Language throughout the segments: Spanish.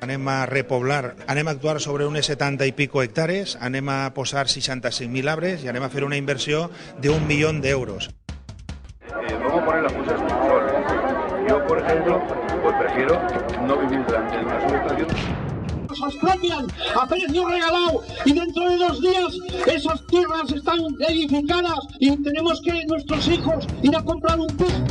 Anem a repoblar, anem a actuar sobre unes 70 i pico hectàrees, anem a posar 65.000 arbres i anem a fer una inversió de 1 milió d'euros. Vamos a poner las cosas en sol. Yo, por ejemplo, pues prefiero no vivir delante de una subestación. Nos expropian a precio regalado y dentro de 2 días esas tierras están edificadas y tenemos que nuestros hijos ir a comprar un piso.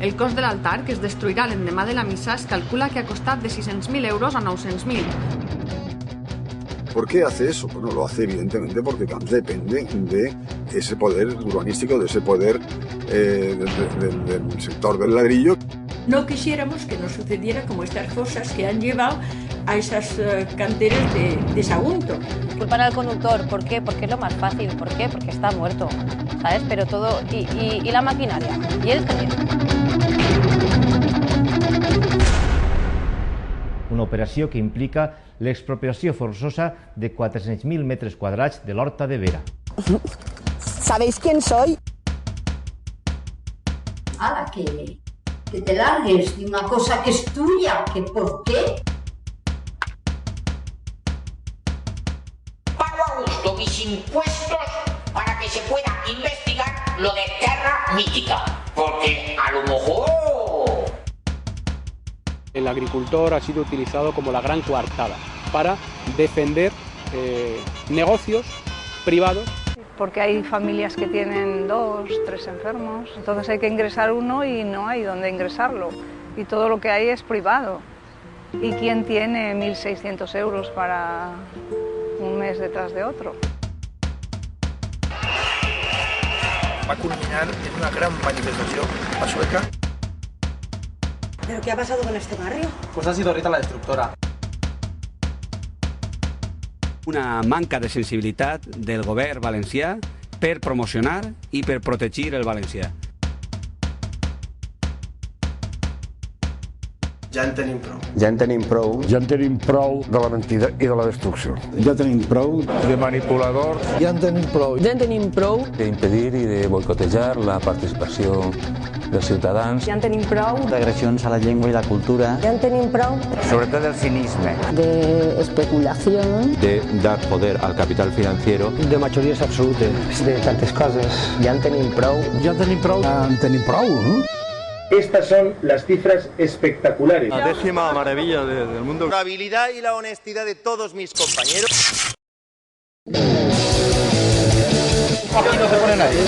El cost de l'altar, que es destruirà l'endemà de la missa, es calcula que ha costat de 600.000 euros a 900.000. ¿Por qué hace eso? Bueno, lo hace evidentemente porque Camps depende de ese poder urbanístico, de ese poder del sector del ladrillo. No quisiéramos que nos sucediera como estas cosas que han llevado a esas canteras de Sagunto. Culpan al conductor, ¿por qué? Porque es lo más fácil, ¿por qué? Porque está muerto, ¿sabes? Pero todo, y la maquinaria, y él también. Una operació que implica l'expropiació forçosa de 400.000 metres quadrats de l'Horta de Vera. ¿Sabéis quién soy? ¡Hala, que te largues de una cosa que es tuya! ¿Que por qué? Pago a gusto mis impuestos para que se pueda investigar lo de Terra Mítica. Porque a lo mejor... El agricultor ha sido utilizado como la gran coartada para defender negocios privados. Porque hay familias que tienen 2, 3 enfermos, entonces hay que ingresar uno y no hay dónde ingresarlo. Y todo lo que hay es privado. ¿Y quién tiene 1.600 euros para un mes detrás de otro? Va a culminar en una gran manifestación a Sueca. ¿Pero qué ha pasado con este barrio? Pues ha sido Rita la destructora. Una manca de sensibilitat del govern valencià per promocionar i per protegir el valencià. Ja en tenim prou. Ja en tenim prou. Ja en tenim prou de la mentida i de la destrucció. Ja tenim prou de manipuladors. Ja en tenim prou. Ja en tenim prou d'impedir i de boicotejar la participació dels ciutadans. Ja en tenim prou d'agressions a la llengua i la cultura. Ja en tenim prou sobretot del cinisme. De especulación. De dar poder al capital financiero. De majories absolutes. De tantes coses. Ja en tenim prou. Ja en tenim prou. Ja en tenim prou, no? Estas son las cifras espectaculares. La 10ª maravilla del mundo. La habilidad y la honestidad de todos mis compañeros. Aquí no se pone nadie.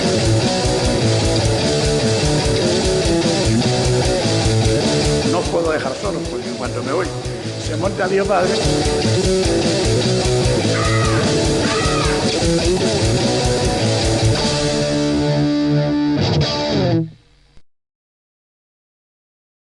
No os puedo dejar solo, porque en cuanto me voy, se monta Dios Padre.